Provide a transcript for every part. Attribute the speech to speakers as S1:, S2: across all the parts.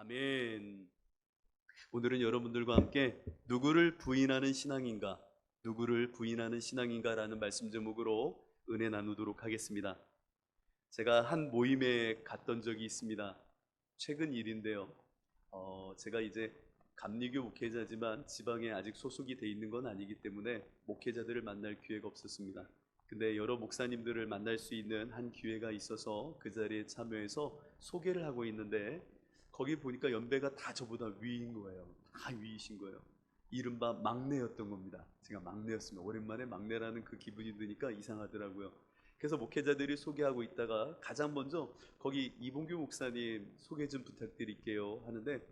S1: 아멘. 오늘은 여러분들과 함께 누구를 부인하는 신앙인가, 누구를 부인하는 신앙인가라는 말씀 제목으로 은혜 나누도록 하겠습니다. 제가 한 모임에 갔던 적이 있습니다. 최근 일인데요. 제가 이제 감리교 목회자지만 지방에 아직 소속이 돼 있는 건 아니기 때문에 목회자들을 만날 기회가 없었습니다. 근데 여러 목사님들을 만날 수 있는 한 기회가 있어서 그 자리에 참여해서 소개를 하고 있는데, 거기 보니까 연배가 다 저보다 위인 거예요. 다 위이신 거예요. 이른바 막내였던 겁니다. 제가 막내였습니다. 오랜만에 막내라는 그 기분이 드니까 이상하더라고요. 그래서 목회자들이 소개하고 있다가 가장 먼저 거기 이봉규 목사님 소개 좀 부탁드릴게요 하는데,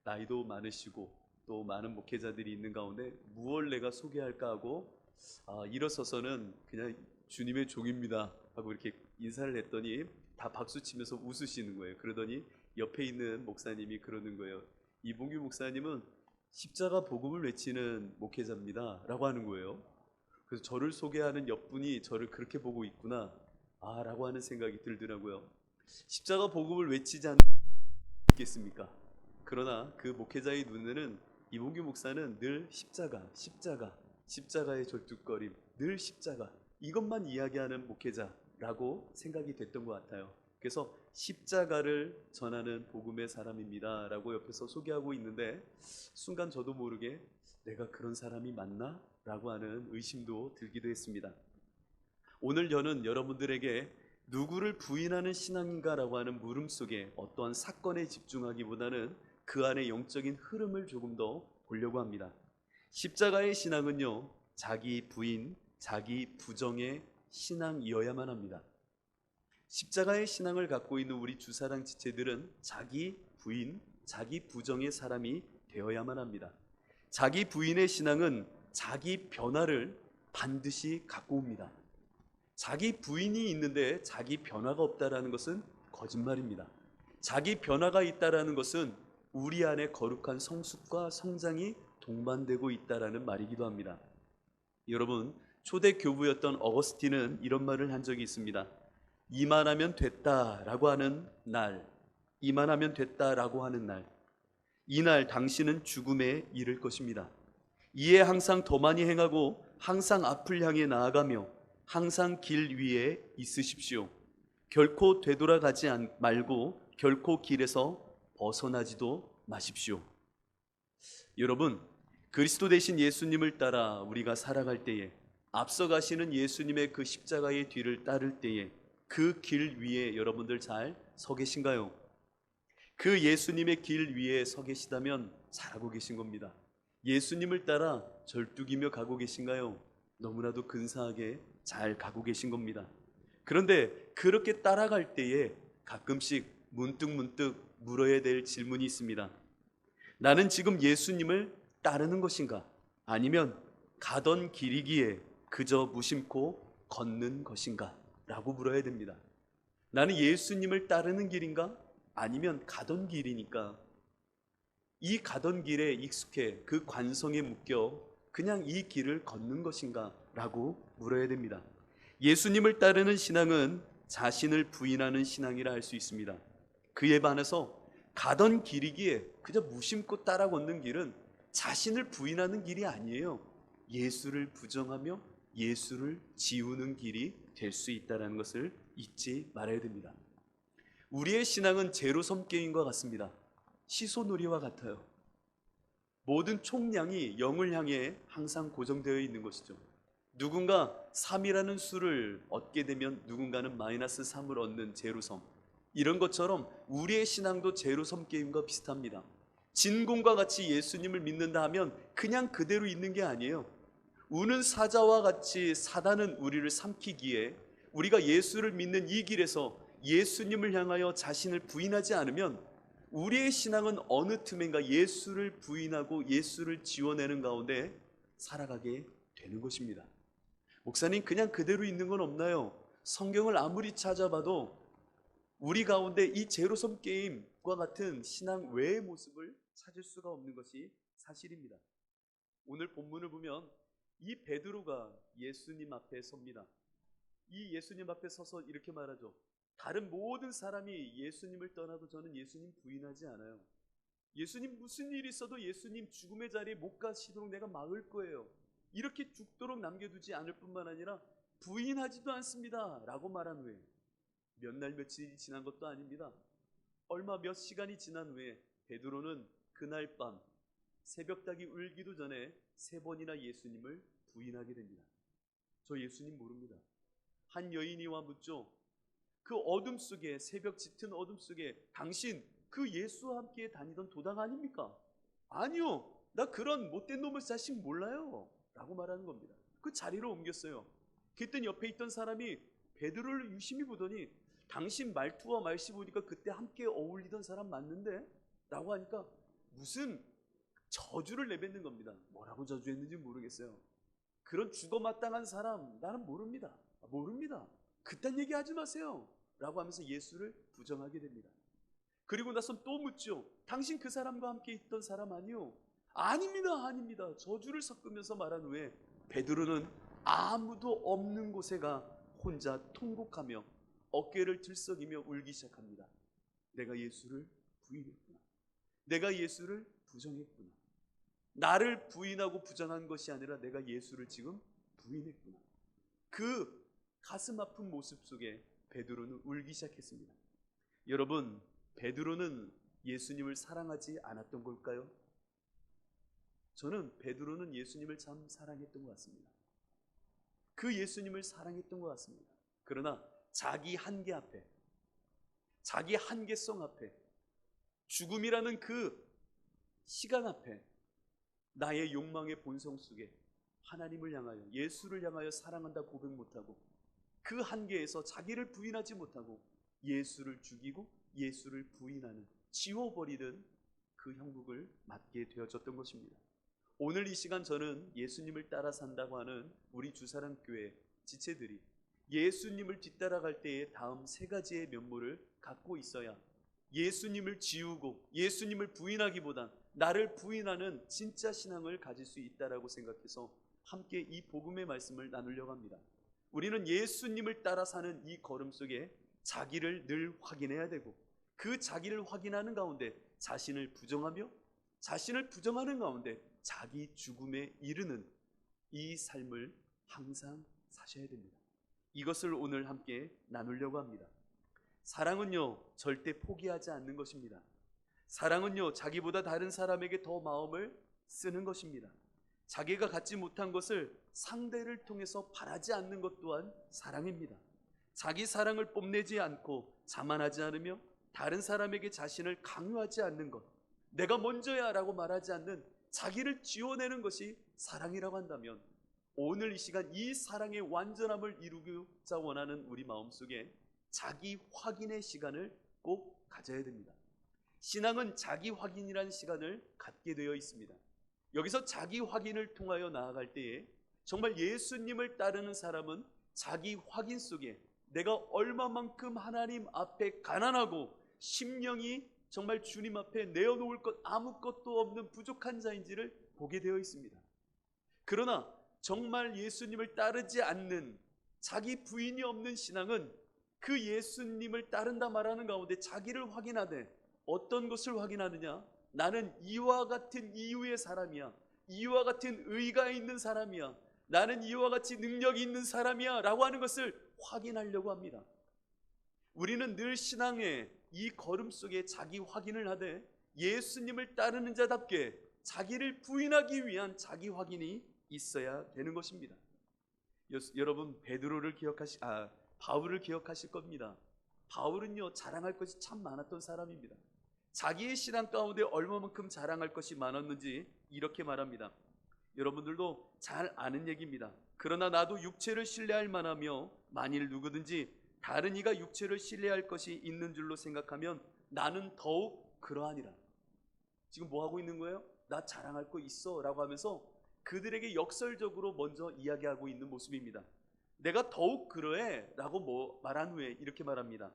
S1: 나이도 많으시고 또 많은 목회자들이 있는 가운데 무얼 내가 소개할까 하고 일어서서는 그냥 주님의 종입니다 하고 이렇게 인사를 했더니 다 박수 치면서 웃으시는 거예요. 그러더니 옆에 있는 목사님이 그러는 거예요. 이봉규 목사님은 십자가 복음을 외치는 목회자입니다 라고 하는 거예요. 그래서 저를 소개하는 옆분이 저를 그렇게 보고 있구나 라고 하는 생각이 들더라고요. 십자가 복음을 외치지 않겠습니까? 그러나 그 목회자의 눈에는 이봉규 목사는 늘 십자가의 절뚝거림, 늘 십자가, 이것만 이야기하는 목회자라고 생각이 됐던 것 같아요. 그래서 십자가를 전하는 복음의 사람입니다 라고 옆에서 소개하고 있는데, 순간 저도 모르게 내가 그런 사람이 맞나? 라고 하는 의심도 들기도 했습니다. 오늘 저는 여러분들에게 누구를 부인하는 신앙인가 라고 하는 물음 속에 어떠한 사건에 집중하기보다는 그 안의 영적인 흐름을 조금 더 보려고 합니다. 십자가의 신앙은요, 자기 부인, 자기 부정의 신앙이어야만 합니다. 십자가의 신앙을 갖고 있는 우리 주사랑 지체들은 자기 부인, 자기 부정의 사람이 되어야만 합니다. 자기 부인의 신앙은 자기 변화를 반드시 갖고 옵니다. 자기 부인이 있는데 자기 변화가 없다라는 것은 거짓말입니다. 자기 변화가 있다라는 것은 우리 안에 거룩한 성숙과 성장이 동반되고 있다라는 말이기도 합니다. 여러분, 초대 교부였던 어거스틴은 이런 말을 한 적이 있습니다. 이만하면 됐다라고 하는 날, 이만하면 됐다라고 하는 날, 이날 당신은 죽음에 이를 것입니다. 이에 항상 더 많이 행하고 항상 앞을 향해 나아가며 항상 길 위에 있으십시오. 결코 되돌아가지 말고 결코 길에서 벗어나지도 마십시오. 여러분, 그리스도 대신 예수님을 따라 우리가 살아갈 때에, 앞서가시는 예수님의 그 십자가의 뒤를 따를 때에 그 길 위에 여러분들 잘 서 계신가요? 그 예수님의 길 위에 서 계시다면 잘하고 계신 겁니다. 예수님을 따라 절뚝이며 가고 계신가요? 너무나도 근사하게 잘 가고 계신 겁니다. 그런데 그렇게 따라갈 때에 가끔씩 문득 물어야 될 질문이 있습니다. 나는 지금 예수님을 따르는 것인가? 아니면 가던 길이기에 그저 무심코 걷는 것인가? 라고 물어야 됩니다. 나는 예수님을 따르는 길인가? 아니면 가던 길이니까 이 가던 길에 익숙해 그 관성에 묶여 그냥 이 길을 걷는 것인가? 라고 물어야 됩니다. 예수님을 따르는 신앙은 자신을 부인하는 신앙이라 할 수 있습니다. 그에 반해서 가던 길이기에 그저 무심코 따라 걷는 길은 자신을 부인하는 길이 아니에요. 예수를 부정하며 예수를 지우는 길이 될 수 있다는 것을 잊지 말아야 됩니다. 우리의 신앙은 제로섬 게임과 같습니다. 시소놀이와 같아요. 모든 총량이 0을 향해 항상 고정되어 있는 것이죠. 누군가 3이라는 수를 얻게 되면 누군가는 마이너스 3을 얻는 제로섬, 이런 것처럼 우리의 신앙도 제로섬 게임과 비슷합니다. 진공과 같이 예수님을 믿는다 하면 그냥 그대로 있는 게 아니에요. 우는 사자와 같이 사단은 우리를 삼키기에 우리가 예수를 믿는 이 길에서 예수님을 향하여 자신을 부인하지 않으면 우리의 신앙은 어느 틈엔가 예수를 부인하고 예수를 지워내는 가운데 살아가게 되는 것입니다. 목사님, 그냥 그대로 있는 건 없나요? 성경을 아무리 찾아봐도 우리 가운데 이 제로섬 게임과 같은 신앙 외의 모습을 찾을 수가 없는 것이 사실입니다. 오늘 본문을 보면 이 베드로가 예수님 앞에 섭니다. 이 예수님 앞에 서서 이렇게 말하죠. 다른 모든 사람이 예수님을 떠나도 저는 예수님 부인하지 않아요. 예수님 무슨 일이 있어도 예수님 죽음의 자리에 못 가시도록 내가 막을 거예요. 이렇게 죽도록 남겨두지 않을 뿐만 아니라 부인하지도 않습니다 라고 말한 후에 몇 날 며칠이 지난 것도 아닙니다. 얼마 몇 시간이 지난 후에 베드로는 그날 밤 새벽닭이 울기도 전에 3번이나 예수님을 부인하게 됩니다. 저 예수님 모릅니다. 한 여인이 와 묻죠. 그 어둠 속에, 새벽 짙은 어둠 속에 당신 그 예수와 함께 다니던 도당 아닙니까? 아니요, 나 그런 못된 놈의 자식 몰라요 라고 말하는 겁니다. 그 자리로 옮겼어요. 그랬더니 옆에 있던 사람이 베드로를 유심히 보더니 당신 말투와 말씨 보니까 그때 함께 어울리던 사람 맞는데? 라고 하니까 무슨 저주를 내뱉는 겁니다. 뭐라고 저주했는지 모르겠어요. 그런 죽어마땅한 사람 나는 모릅니다. 그딴 얘기 하지 마세요 라고 하면서 예수를 부정하게 됩니다. 그리고 나서 또 묻죠. 당신 그 사람과 함께 있던 사람 아니요? 아닙니다. 저주를 섞으면서 말한 후에 베드로는 아무도 없는 곳에 가 혼자 통곡하며 어깨를 들썩이며 울기 시작합니다. 내가 예수를 부인했구나. 내가 예수를 부정했구나. 나를 부인하고 부정한 것이 아니라 내가 예수를 지금 부인했구나. 그 가슴 아픈 모습 속에 베드로는 울기 시작했습니다. 여러분, 베드로는 예수님을 사랑하지 않았던 걸까요? 저는 베드로는 예수님을 참 사랑했던 것 같습니다. 그 예수님을 사랑했던 것 같습니다. 그러나 자기 한계 앞에, 자기 한계성 앞에, 죽음이라는 그 시간 앞에 나의 욕망의 본성 속에 하나님을 향하여, 예수를 향하여 사랑한다 고백 못하고 그 한계에서 자기를 부인하지 못하고 예수를 죽이고 예수를 부인하는, 지워버리는 그 형국을 맞게 되어졌던 것입니다. 오늘 이 시간 저는 예수님을 따라 산다고 하는 우리 주사랑교회 지체들이 예수님을 뒤따라갈 때의 다음 3가지의 면모를 갖고 있어야 예수님을 지우고 예수님을 부인하기보단 나를 부인하는 진짜 신앙을 가질 수 있다라고 생각해서 함께 이 복음의 말씀을 나누려고 합니다. 우리는 예수님을 따라 사는 이 걸음 속에 자기를 늘 확인해야 되고 그 자기를 확인하는 가운데 자신을 부정하며 자신을 부정하는 가운데 자기 죽음에 이르는 이 삶을 항상 사셔야 됩니다. 이것을 오늘 함께 나누려고 합니다. 사랑은요, 절대 포기하지 않는 것입니다. 사랑은요, 자기보다 다른 사람에게 더 마음을 쓰는 것입니다. 자기가 갖지 못한 것을 상대를 통해서 바라지 않는 것 또한 사랑입니다. 자기 사랑을 뽐내지 않고 자만하지 않으며 다른 사람에게 자신을 강요하지 않는 것, 내가 먼저야 라고 말하지 않는 자기를 지워내는 것이 사랑이라고 한다면 오늘 이 시간 이 사랑의 완전함을 이루고자 원하는 우리 마음속에 자기 확인의 시간을 꼭 가져야 됩니다. 신앙은 자기 확인이라는 시간을 갖게 되어 있습니다. 여기서 자기 확인을 통하여 나아갈 때에 정말 예수님을 따르는 사람은 자기 확인 속에 내가 얼마만큼 하나님 앞에 가난하고 심령이 정말 주님 앞에 내어놓을 것 아무것도 없는 부족한 자인지를 보게 되어 있습니다. 그러나 정말 예수님을 따르지 않는 자기 부인이 없는 신앙은 그 예수님을 따른다 말하는 가운데 자기를 확인하되 어떤 것을 확인하느냐? 나는 이와 같은 이유의 사람이야. 이와 같은 의가 있는 사람이야. 나는 이와 같이 능력이 있는 사람이야 라고 하는 것을 확인하려고 합니다. 우리는 늘 신앙의 이 걸음 속에 자기 확인을 하되 예수님을 따르는 자답게 자기를 부인하기 위한 자기 확인이 있어야 되는 것입니다. 여러분 바울을 기억하실 겁니다. 바울은요, 자랑할 것이 참 많았던 사람입니다. 자기의 신앙 가운데 얼마만큼 자랑할 것이 많았는지 이렇게 말합니다. 여러분들도 잘 아는 얘기입니다. 그러나 나도 육체를 신뢰할 만하며 만일 누구든지 다른 이가 육체를 신뢰할 것이 있는 줄로 생각하면 나는 더욱 그러하니라. 지금 뭐 하고 있는 거예요? 나 자랑할 거 있어 라고 하면서 그들에게 역설적으로 먼저 이야기하고 있는 모습입니다. 내가 더욱 그러해 라고 말한 후에 이렇게 말합니다.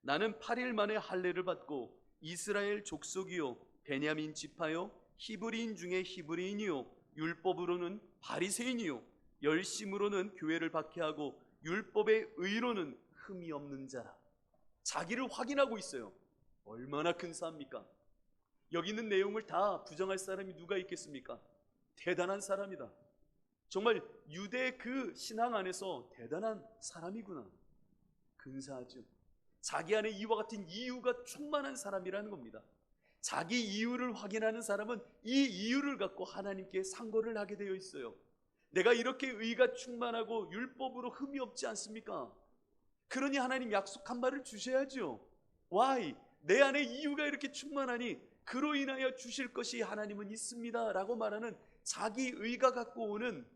S1: 나는 8일 만에 할례를 받고 이스라엘 족속이요 베냐민 지파요 히브리인 중에 히브리인이요 율법으로는 바리새인이요 열심으로는 교회를 박해하고 율법의 의로는 흠이 없는 자라. 자기를 확인하고 있어요. 얼마나 큰 사입니까? 여기 있는 내용을 다 부정할 사람이 누가 있겠습니까? 대단한 사람이다. 정말 유대 그 신앙 안에서 대단한 사람이구나. 근사하죠. 자기 안에 이와 같은 이유가 충만한 사람이라는 겁니다. 자기 이유를 확인하는 사람은 이 이유를 갖고 하나님께 상고를 하게 되어 있어요. 내가 이렇게 의가 충만하고 율법으로 흠이 없지 않습니까? 그러니 하나님 약속한 바를 주셔야죠. Why? 내 안에 이유가 이렇게 충만하니 그로 인하여 주실 것이 하나님은 있습니다 라고 말하는 자기 의가 갖고 오는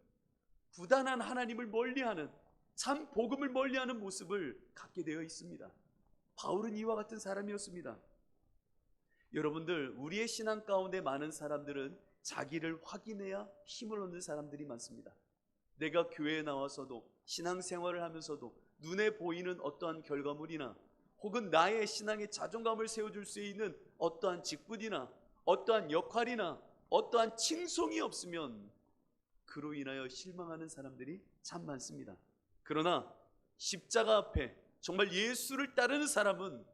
S1: 부단한 하나님을 멀리하는, 참 복음을 멀리하는 모습을 갖게 되어 있습니다. 바울은 이와 같은 사람이었습니다. 여러분들, 우리의 신앙 가운데 많은 사람들은 자기를 확인해야 힘을 얻는 사람들이 많습니다. 내가 교회에 나와서도, 신앙생활을 하면서도 눈에 보이는 어떠한 결과물이나 혹은 나의 신앙의 자존감을 세워줄 수 있는 어떠한 직분이나 어떠한 역할이나 어떠한 칭송이 없으면 그로 인하여 실망하는 사람들이 참 많습니다. 그러나 십자가 앞에 정말 예수를 따르는 사람은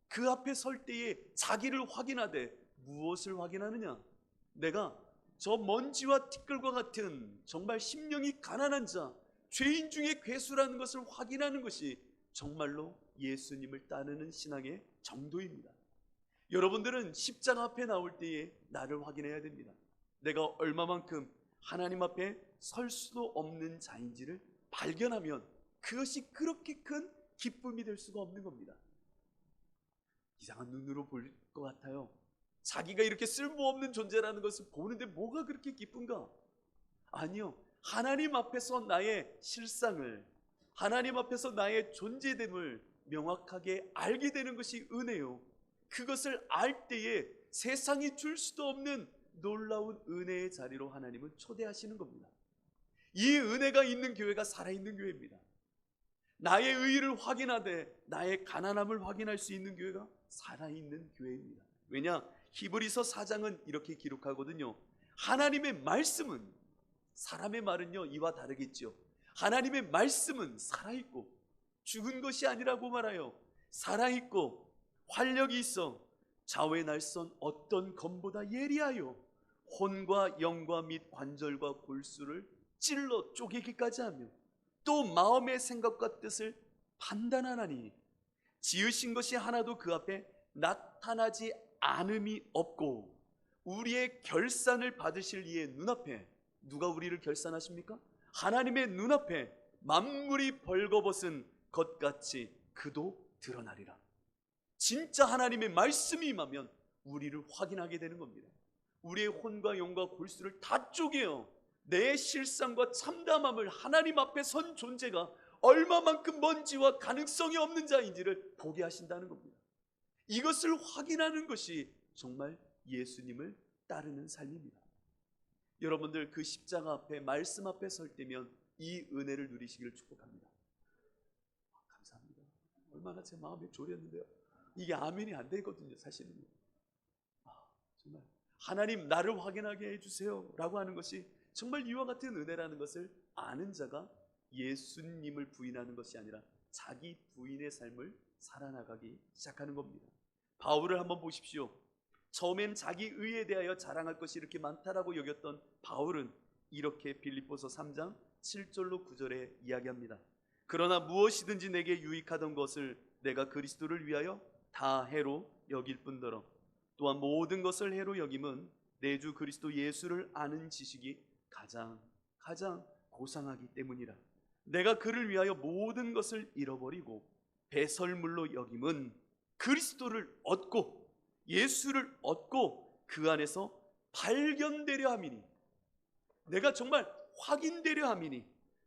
S1: 그 앞에 설 때에 자기를 확인하되 무엇을 확인하느냐? 내가 저 먼지와 티끌과 같은 정말 심령이 가난한 자, 죄인 중에 괴수라는 것을 확인하는 것이 정말로 예수님을 따르는 신앙의 정도입니다. 여러분들은 십자가 앞에 나올 때에 나를 확인해야 됩니다. 내가 얼마만큼 하나님 앞에 설 수도 없는 자인지를 발견하면 그것이 그렇게 큰 기쁨이 될 수가 없는 겁니다. 이상한 눈으로 볼 것 같아요. 자기가 이렇게 쓸모없는 존재라는 것을 보는데 뭐가 그렇게 기쁜가? 아니요. 하나님 앞에서 나의 실상을, 하나님 앞에서 나의 존재됨을 명확하게 알게 되는 것이 은혜요. 그것을 알 때에 세상이 줄 수도 없는 놀라운 은혜의 자리로 하나님은 초대하시는 겁니다. 이 은혜가 있는 교회가 살아있는 교회입니다. 나의 의의를 확인하되 나의 가난함을 확인할 수 있는 교회가 살아있는 교회입니다. 왜냐? 히브리서 4장은 이렇게 기록하거든요. 하나님의 말씀은, 사람의 말은요 이와 다르겠죠. 하나님의 말씀은 살아있고 죽은 것이 아니라고 말하여 살아있고 활력이 있어 좌우의 날선 어떤 검보다 예리하여 혼과 영과 및 관절과 골수를 찔러 쪼개기까지 하며 또 마음의 생각과 뜻을 판단하나니 지으신 것이 하나도 그 앞에 나타나지 않음이 없고 우리의 결산을 받으실 이의 눈앞에, 누가 우리를 결산하십니까? 하나님의 눈앞에 만물이 벌거벗은 것같이 그도 드러나리라. 진짜 하나님의 말씀이 임하면 우리를 확인하게 되는 겁니다. 우리의 혼과 영과 골수를 다 쪼개요. 내 실상과 참담함을 하나님 앞에 선 존재가 얼마만큼 먼지와 가능성이 없는 자인지를 보게 하신다는 겁니다. 이것을 확인하는 것이 정말 예수님을 따르는 삶입니다. 여러분들 그 십자가 앞에, 말씀 앞에 설 때면 이 은혜를 누리시기를 축복합니다. 감사합니다. 얼마나 제 마음이 졸였는데요. 이게 아멘이 안 되거든요, 사실은. 정말 하나님 나를 확인하게 해주세요 라고 하는 것이 정말 이와 같은 은혜라는 것을 아는 자가 예수님을 부인하는 것이 아니라 자기 부인의 삶을 살아나가기 시작하는 겁니다. 바울을 한번 보십시오. 처음엔 자기 의에 대하여 자랑할 것이 이렇게 많다라고 여겼던 바울은 이렇게 빌립보서 3장 7절로 9절에 이야기합니다. 그러나 무엇이든지 내게 유익하던 것을 내가 그리스도를 위하여 다 해로 여길 뿐더러 또한 모든 것을 해로 여김은 내 주 그리스도 예수를 아는 지식이 가장 고상하기 때문이라. 내가 그를 위하여 모든 것을 잃어버리고 배설물로 여김은 그리스도를 얻고 예수를 얻고 그 안에서 발견되려 함이니, 내가 정말 확인되려 함이니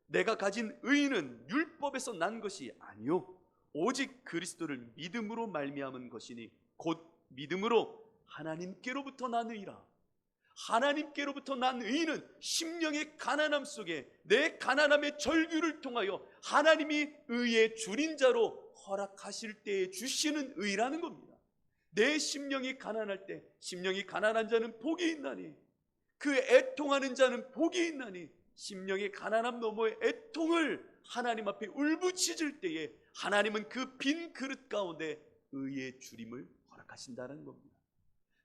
S1: 내가 가진 의는 율법에서 난 것이 아니요 오직 그리스도를 믿음으로 말미암은 것이니 곧 믿음으로 하나님께로부터 난 의라. 하나님께로부터 난 의는 심령의 가난함 속에 내 가난함의 절규를 통하여 하나님이 의의 줄인 자로 허락하실 때에 주시는 의라는 겁니다. 내 심령이 가난할 때, 심령이 가난한 자는 복이 있나니 그 애통하는 자는 복이 있나니, 심령의 가난함 너머의 애통을 하나님 앞에 울부짖을 때에 하나님은 그 빈 그릇 가운데 의의 주림을 허락하신다는 겁니다.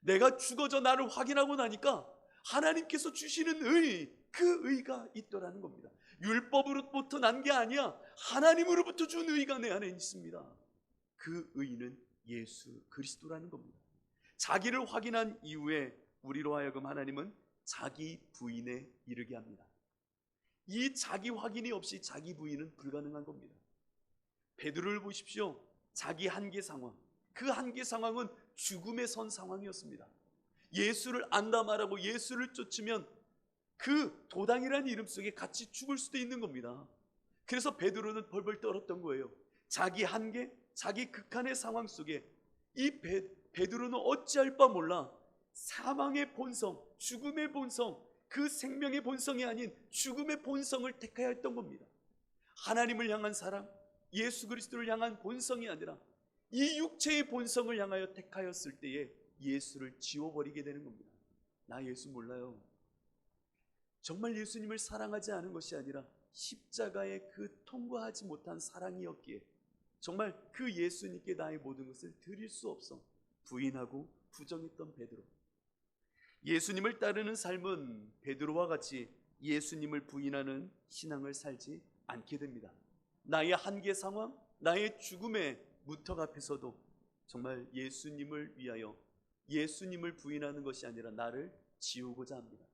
S1: 내가 죽어져 나를 확인하고 나니까 하나님께서 주시는 의, 그 의가 있더라는 겁니다. 율법으로부터 난 게 아니야. 하나님으로부터 준 의가 내 안에 있습니다. 그 의는 예수 그리스도라는 겁니다. 자기를 확인한 이후에 우리로 하여금 하나님은 자기 부인에 이르게 합니다. 이 자기 확인이 없이 자기 부인은 불가능한 겁니다. 베드로를 보십시오. 자기 한계 상황, 그 한계 상황은 죽음에 선 상황이었습니다. 예수를 안다 말하고 예수를 쫓으면 그 도당이라는 이름 속에 같이 죽을 수도 있는 겁니다. 그래서 베드로는 벌벌 떨었던 거예요. 자기 한계, 자기 극한의 상황 속에 이 베드로는 어찌할 바 몰라 사망의 본성, 죽음의 본성, 그 생명의 본성이 아닌 죽음의 본성을 택해야 했던 겁니다. 하나님을 향한 사랑, 예수 그리스도를 향한 본성이 아니라 이 육체의 본성을 향하여 택하였을 때에 예수를 지워버리게 되는 겁니다. 나 예수 몰라요. 정말 예수님을 사랑하지 않은 것이 아니라 십자가의 그 통과하지 못한 사랑이었기에 정말 그 예수님께 나의 모든 것을 드릴 수 없어 부인하고 부정했던 베드로. 예수님을 따르는 삶은 베드로와 같이 예수님을 부인하는 신앙을 살지 않게 됩니다. 나의 한계 상황, 나의 죽음의 문턱 앞에서도 정말 예수님을 위하여 예수님을 부인하는 것이 아니라 나를 지우고자 합니다.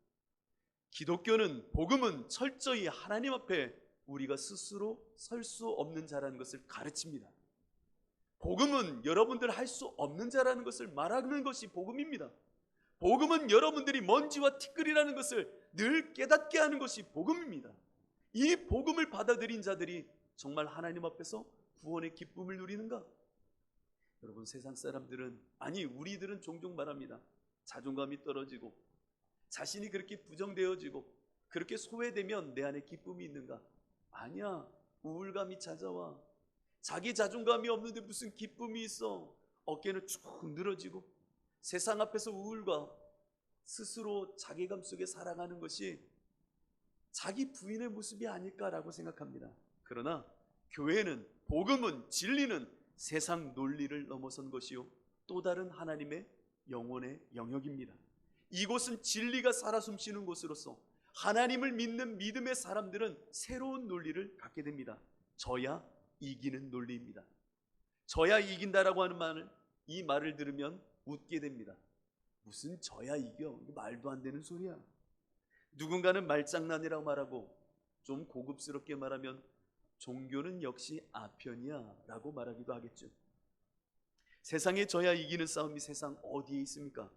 S1: 기독교는, 복음은 철저히 하나님 앞에 우리가 스스로 설 수 없는 자라는 것을 가르칩니다. 복음은 여러분들 할 수 없는 자라는 것을 말하는 것이 복음입니다. 복음은 여러분들이 먼지와 티끌이라는 것을 늘 깨닫게 하는 것이 복음입니다. 이 복음을 받아들인 자들이 정말 하나님 앞에서 구원의 기쁨을 누리는가? 여러분, 세상 사람들은, 아니 우리들은 종종 말합니다. 자존감이 떨어지고 자신이 그렇게 부정되어지고 그렇게 소외되면 내 안에 기쁨이 있는가? 아니야. 우울감이 찾아와. 자기 자존감이 없는데 무슨 기쁨이 있어? 어깨는 쭉 늘어지고 세상 앞에서 우울과 스스로 자괴감 속에 살아가는 것이 자기 부인의 모습이 아닐까라고 생각합니다. 그러나 교회는, 복음은, 진리는 세상 논리를 넘어선 것이요 또 다른 하나님의 영혼의 영역입니다. 이곳은 진리가 살아 숨쉬는 곳으로서 하나님을 믿는 믿음의 사람들은 새로운 논리를 갖게 됩니다. 저야 이기는 논리입니다. 저야 이긴다라고 하는 말을, 이 말을 들으면 웃게 됩니다. 무슨 저야 이겨? 말도 안 되는 소리야. 누군가는 말장난이라고 말하고 좀 고급스럽게 말하면 종교는 역시 아편이야 라고 말하기도 하겠죠. 세상에 저야 이기는 싸움이 세상 어디에 있습니까?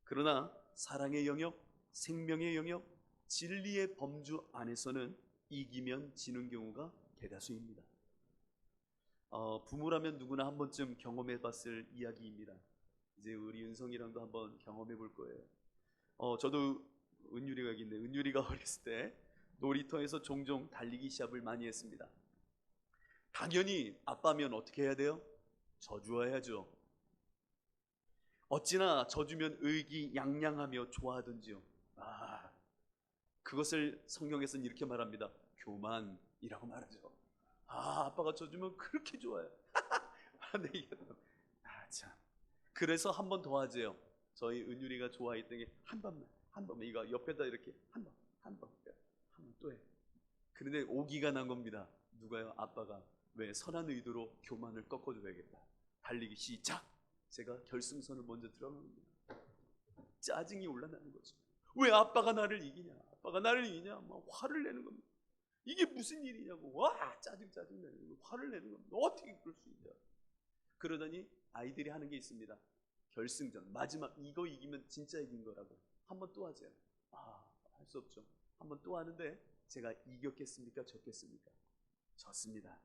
S1: 그러나 사랑의 영역, 생명의 영역, 진리의 범주 안에서는 이기면 지는 경우가 대다수입니다. 부모라면 누구나 한 번쯤 경험해 봤을 이야기입니다. 이제 우리 은성이랑도 한번 경험해 볼 거예요. 저도 은유리가 있는데, 은유리가 어렸을 때 놀이터에서 종종 달리기 시합을 많이 했습니다. 당연히 아빠면 어떻게 해야 돼요? 져주어야죠. 어찌나 져주면 의기양양하며 좋아하던지요. 그것을 성경에서는 이렇게 말합니다. 교만이라고 말하죠. 아빠가 져주면 그렇게 좋아요. 참. 그래서 한 번 더 하재요. 저희 은유리가 좋아했던 게 한 번만 이거 옆에다 이렇게 한 번 또 해. 그런데 오기가 난 겁니다. 누가요? 아빠가. 왜? 선한 의도로 교만을 꺾어줘야겠다. 달리기 시작. 제가 결승선을 먼저 들어갑니다. 짜증이 올라나는 거죠. 왜 아빠가 나를 이기냐? 아빠가 나를 이기냐? 막 화를 내는 겁니다. 이게 무슨 일이냐고. 와, 짜증 내는 거. 화를 내는 겁니다. 어떻게 그럴 수 있냐? 그러더니 아이들이 하는 게 있습니다. 결승전 마지막 이거 이기면 진짜 이긴 거라고. 한 번 또 하세요. 할 수 없죠. 한 번 또 하는데 제가 이겼겠습니까? 졌겠습니까? 졌습니다.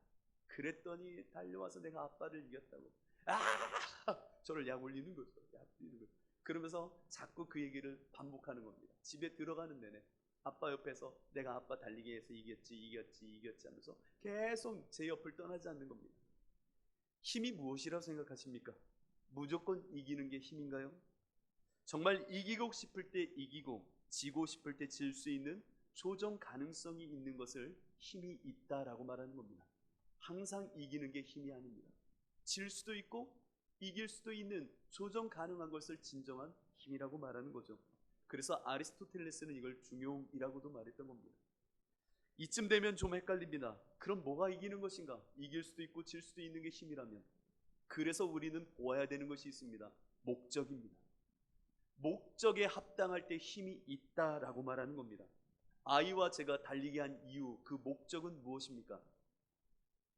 S1: 그랬더니 달려와서 내가 아빠를 이겼다고 저를 약 올리는 거죠. 그러면서 자꾸 그 얘기를 반복하는 겁니다. 집에 들어가는 내내 아빠 옆에서 내가 아빠 달리기에서 이겼지 하면서 계속 제 옆을 떠나지 않는 겁니다. 힘이 무엇이라고 생각하십니까? 무조건 이기는 게 힘인가요? 정말 이기고 싶을 때 이기고 지고 싶을 때 질 수 있는 조정 가능성이 있는 것을 힘이 있다라고 말하는 겁니다. 항상 이기는 게 힘이 아닙니다. 질 수도 있고 이길 수도 있는 조정 가능한 것을 진정한 힘이라고 말하는 거죠. 그래서 아리스토텔레스는 이걸 중용이라고도 말했던 겁니다. 이쯤 되면 좀 헷갈립니다. 그럼 뭐가 이기는 것인가? 이길 수도 있고 질 수도 있는 게 힘이라면, 그래서 우리는 보아야 되는 것이 있습니다. 목적입니다. 목적에 합당할 때 힘이 있다라고 말하는 겁니다. 아이와 제가 달리게 한 이유, 그 목적은 무엇입니까?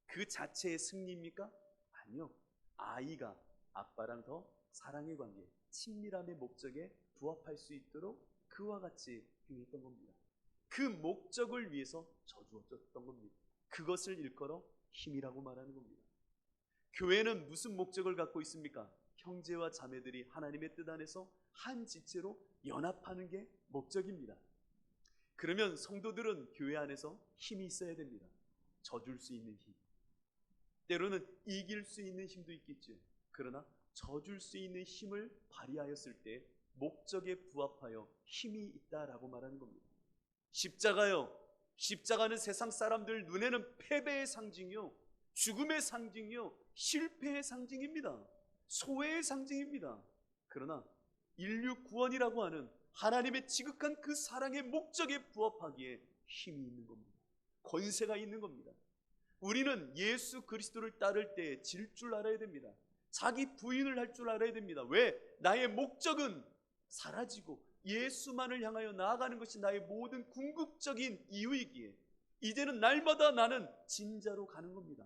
S1: 그 자체의 승리입니까? 아니요. 아이가 아빠랑 더 사랑의 관계, 친밀함의 목적에 부합할 수 있도록 그와 같이 행했던 겁니다. 그 목적을 위해서 저주어졌던 겁니다. 그것을 일컬어 힘이라고 말하는 겁니다. 교회는 무슨 목적을 갖고 있습니까? 형제와 자매들이 하나님의 뜻 안에서 한 지체로 연합하는 게 목적입니다. 그러면 성도들은 교회 안에서 힘이 있어야 됩니다. 져줄 수 있는 힘, 때로는 이길 수 있는 힘도 있겠죠. 그러나 져줄 수 있는 힘을 발휘하였을 때 목적에 부합하여 힘이 있다라고 말하는 겁니다. 십자가요, 십자가는 세상 사람들 눈에는 패배의 상징이요, 죽음의 상징이요, 실패의 상징입니다. 소외의 상징입니다. 그러나 인류 구원이라고 하는 하나님의 지극한 그 사랑의 목적에 부합하기에 힘이 있는 겁니다. 권세가 있는 겁니다. 우리는 예수 그리스도를 따를 때 질 줄 알아야 됩니다. 자기 부인을 할 줄 알아야 됩니다. 왜? 나의 목적은 사라지고 예수만을 향하여 나아가는 것이 나의 모든 궁극적인 이유이기에 이제는 날마다 나는 진자로 가는 겁니다.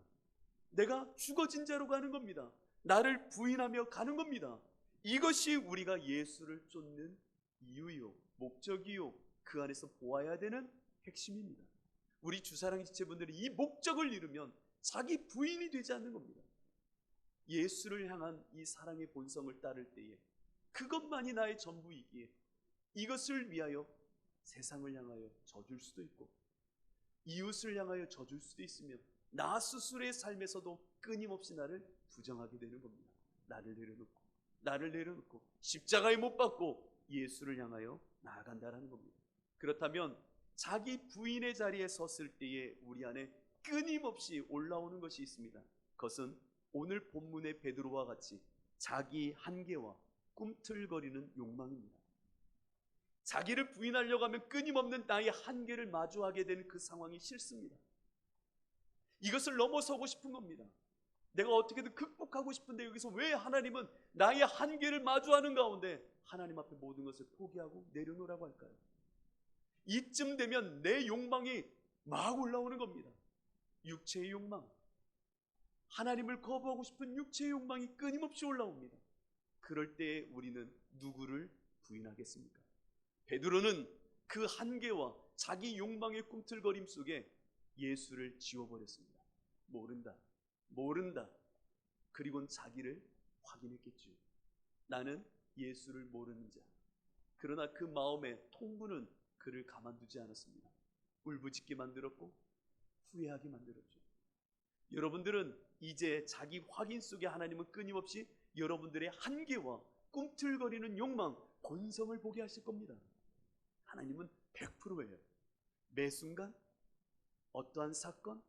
S1: 내가 죽어진 자로 가는 겁니다. 나를 부인하며 가는 겁니다. 이것이 우리가 예수를 쫓는 이유요, 목적이요, 그 안에서 보아야 되는 핵심입니다. 우리 주사랑 지체분들이 이 목적을 이루면 자기 부인이 되지 않는 겁니다. 예수를 향한 이 사랑의 본성을 따를 때에 그것만이 나의 전부이기에 이것을 위하여 세상을 향하여 져줄 수도 있고 이웃을 향하여 져줄 수도 있으며 나 스스로의 삶에서도 끊임없이 나를 부정하게 되는 겁니다. 나를 내려놓고 십자가에 못 박고 예수를 향하여 나아간다는 겁니다. 그렇다면 자기 부인의 자리에 섰을 때에 우리 안에 끊임없이 올라오는 것이 있습니다. 그것은 오늘 본문의 베드로와 같이 자기 한계와 꿈틀거리는 욕망입니다. 자기를 부인하려고 하면 끊임없는 나의 한계를 마주하게 되는 그 상황이 싫습니다. 이것을 넘어서고 싶은 겁니다. 내가 어떻게든 극복하고 싶은데 여기서 왜 하나님은 나의 한계를 마주하는 가운데 하나님 앞에 모든 것을 포기하고 내려놓으라고 할까요? 이쯤 되면 내 욕망이 막 올라오는 겁니다. 육체의 욕망, 하나님을 거부하고 싶은 육체의 욕망이 끊임없이 올라옵니다. 그럴 때 우리는 누구를 부인하겠습니까? 베드로는 그 한계와 자기 욕망의 꿈틀거림 속에 예수를 지워버렸습니다. 모른다. 그리고는 자기를 확인했겠죠. 나는 예수를 모르는 자. 그러나 그 마음의 통부는 그를 가만두지 않았습니다. 울부짖게 만들었고 후회하게 만들었죠. 여러분들은 이제 자기 확인 속에 하나님은 끊임없이 여러분들의 한계와 꿈틀거리는 욕망, 본성을 보게 하실 겁니다. 하나님은 100%예요. 매 순간 어떠한 사건,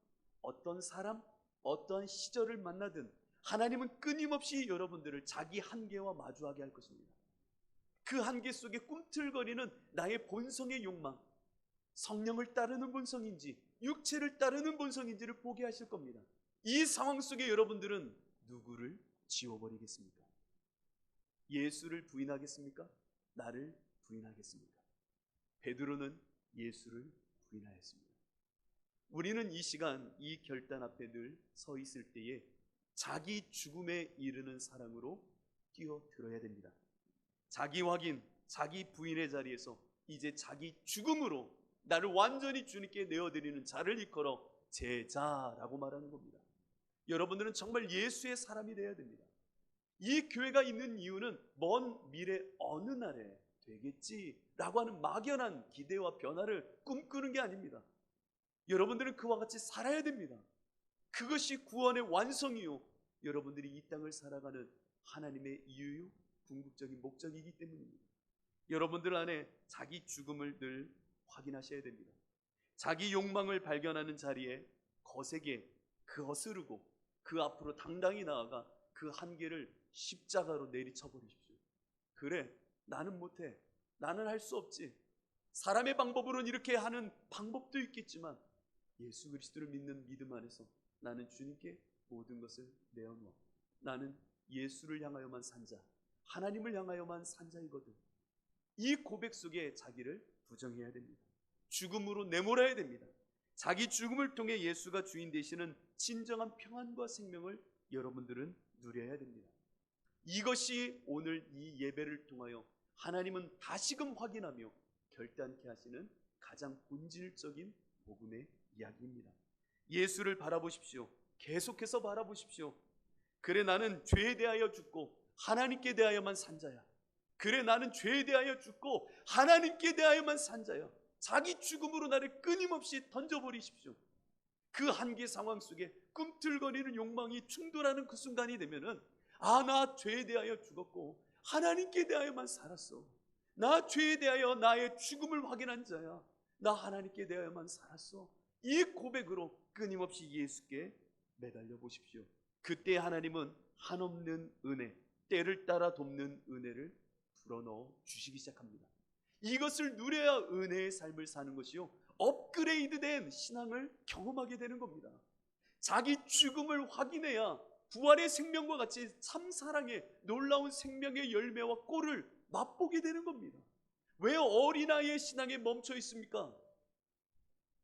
S1: 어떤 사람, 어떠한 시절을 만나든 하나님은 끊임없이 여러분들을 자기 한계와 마주하게 할 것입니다. 그 한계 속에 꿈틀거리는 나의 본성의 욕망, 성령을 따르는 본성인지 육체를 따르는 본성인지를 보게 하실 겁니다. 이 상황 속에 여러분들은 누구를 지워버리겠습니까? 예수를 부인하겠습니까? 나를 부인하겠습니까? 베드로는 예수를 부인하였습니다. 우리는 이 시간 이 결단 앞에 늘 서 있을 때에 자기 죽음에 이르는 사랑으로 뛰어들어야 됩니다. 자기 확인, 자기 부인의 자리에서 이제 자기 죽음으로 나를 완전히 주님께 내어드리는 자를 일컬어 제자라고 말하는 겁니다. 여러분들은 정말 예수의 사람이 되어야 됩니다. 이 교회가 있는 이유는 먼 미래 어느 날에 되겠지라고 하는 막연한 기대와 변화를 꿈꾸는 게 아닙니다. 여러분들은 그와 같이 살아야 됩니다. 그것이 구원의 완성이요, 여러분들이 이 땅을 살아가는 하나님의 이유요, 궁극적인 목적이기 때문입니다. 여러분들 안에 자기 죽음을 늘 확인하셔야 됩니다. 자기 욕망을 발견하는 자리에 거세게 거스르고 그 앞으로 당당히 나아가 그 한계를 십자가로 내리쳐 버리십시오. 그래, 나는 못해. 나는 할 수 없지. 사람의 방법으로는 이렇게 하는 방법도 있겠지만 예수 그리스도를 믿는 믿음 안에서 나는 주님께 모든 것을 내어놓아. 나는 예수를 향하여만 산 자, 하나님을 향하여만 산 자이거든. 이 고백 속에 자기를 부정해야 됩니다. 죽음으로 내몰아야 됩니다. 자기 죽음을 통해 예수가 주인 되시는 진정한 평안과 생명을 여러분들은 누려야 됩니다. 이것이 오늘 이 예배를 통하여 하나님은 다시금 확인하며 결단케 하시는 가장 본질적인 복음의 이야기입니다. 예수를 바라보십시오. 계속해서 바라보십시오. 그래, 나는 죄에 대하여 죽고 하나님께 대하여만 산 자야. 그래, 나는 죄에 대하여 죽고 하나님께 대하여만 산 자야. 자기 죽음으로 나를 끊임없이 던져버리십시오. 그 한계 상황 속에 꿈틀거리는 욕망이 충돌하는 그 순간이 되면은, 아, 나 죄에 대하여 죽었고 하나님께 대하여만 살았어. 나 죄에 대하여 나의 죽음을 확인한 자야. 나 하나님께 대하여만 살았어. 이 고백으로 끊임없이 예수께 매달려 보십시오. 그때 하나님은 한없는 은혜, 때를 따라 돕는 은혜를 불어넣어 주시기 시작합니다. 이것을 누려야 은혜의 삶을 사는 것이요, 업그레이드된 신앙을 경험하게 되는 겁니다. 자기 죽음을 확인해야 부활의 생명과 같이 참사랑의 놀라운 생명의 열매와 꼴을 맛보게 되는 겁니다. 왜 어린아이의 신앙에 멈춰 있습니까?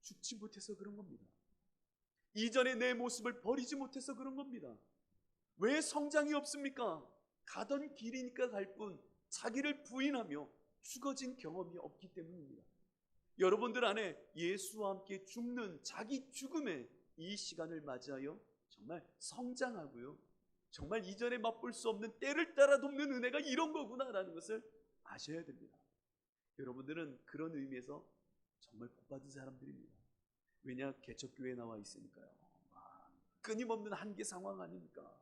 S1: 죽지 못해서 그런 겁니다. 이전의 내 모습을 버리지 못해서 그런 겁니다. 왜 성장이 없습니까? 가던 길이니까 갈 뿐 자기를 부인하며 죽어진 경험이 없기 때문입니다. 여러분들 안에 예수와 함께 죽는 자기 죽음의 이 시간을 맞이하여 정말 성장하고요, 정말 이전에 맛볼 수 없는 때를 따라 돕는 은혜가 이런 거구나라는 것을 아셔야 됩니다. 여러분들은 그런 의미에서 정말 복받은 사람들입니다. 왜냐? 개척교회에 나와 있으니까요. 끊임없는 한계 상황 아닙니까?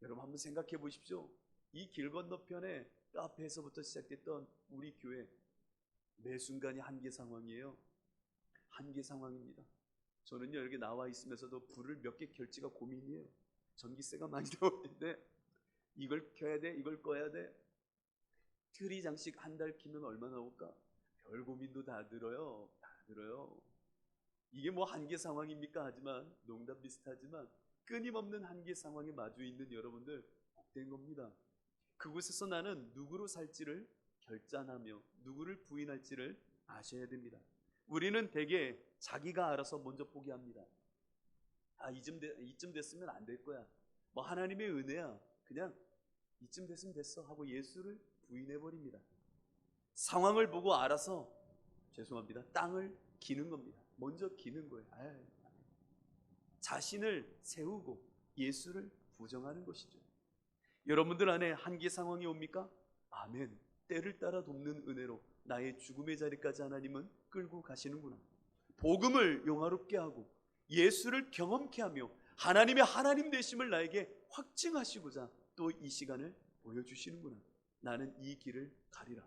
S1: 여러분 한번 생각해 보십시오. 이 길 건너편에 카페에서부터 시작됐던 우리 교회, 매 순간이 한계 상황이에요. 한계 상황입니다. 저는요, 여기 나와 있으면서도 불을 몇 개 켤지가 고민이에요. 전기세가 많이 나올 텐데 이걸 켜야 돼, 이걸 꺼야 돼. 트리 장식 한 달 키면 얼마 나올까? 별 고민도 다 들어요. 다 들어요. 이게 뭐 한계 상황입니까? 하지만 농담 비슷하지만 끊임없는 한계 상황에 마주 있는 여러분들 복된 겁니다. 그곳에서 나는 누구로 살지를 결단하며 누구를 부인할지를 아셔야 됩니다. 우리는 대개 자기가 알아서 먼저 포기합니다. 아, 이쯤 됐으면 안 될 거야. 뭐 하나님의 은혜야. 그냥 이쯤 됐으면 됐어 하고 예수를 부인해버립니다. 상황을 보고 알아서, 죄송합니다, 땅을 기는 겁니다. 먼저 기는 거예요. 자신을 세우고 예수를 부정하는 것이죠. 여러분들 안에 한계 상황이 옵니까? 아멘. 때를 따라 돕는 은혜로 나의 죽음의 자리까지 하나님은 끌고 가시는구나. 복음을 영화롭게 하고 예수를 경험케 하며 하나님의 하나님 되심을 나에게 확증하시고자 또 이 시간을 보여주시는구나. 나는 이 길을 가리라.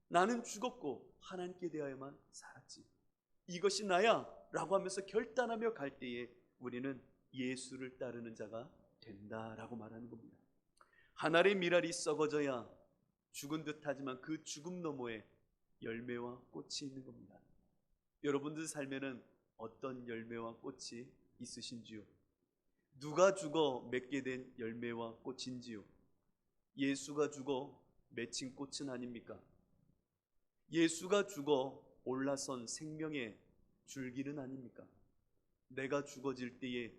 S1: 나는 죽었고 하나님께 대하여만 살았지. 이것이 나야 라고 하면서 결단하며 갈 때에 우리는 예수를 따르는 자가 된다라고 말하는 겁니다. 한 알의 밀알이 썩어져야 죽은 듯하지만 그 죽음 너머에 열매와 꽃이 있는 겁니다. 여러분들 삶에는 어떤 열매와 꽃이 있으신지요? 누가 죽어 맺게 된 열매와 꽃인지요? 예수가 죽어 맺힌 꽃은 아닙니까? 예수가 죽어 올라선 생명의 줄기는 아닙니까? 내가 죽어질 때에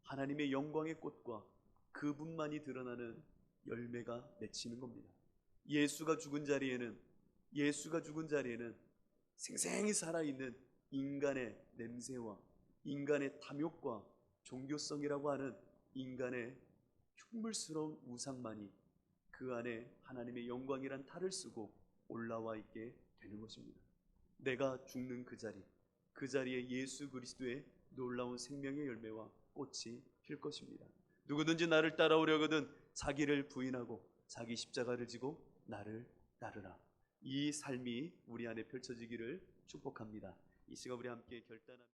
S1: 하나님의 영광의 꽃과 그분만이 드러나는 열매가 맺히는 겁니다. 예수가 죽은 자리에는 생생히 살아있는 인간의 냄새와 인간의 탐욕과 종교성이라고 하는 인간의 흉물스러운 우상만이 그 안에 하나님의 영광이란 탈을 쓰고 올라와 있게 되는 것입니다. 내가 죽는 그 자리에 예수 그리스도의 놀라운 생명의 열매와 꽃이 필 것입니다. 누구든지 나를 따라오려거든 자기를 부인하고 자기 십자가를 지고 나를 따르라. 이 삶이 우리 안에 펼쳐지기를 축복합니다. 이 시간 우리 함께 결단합니다.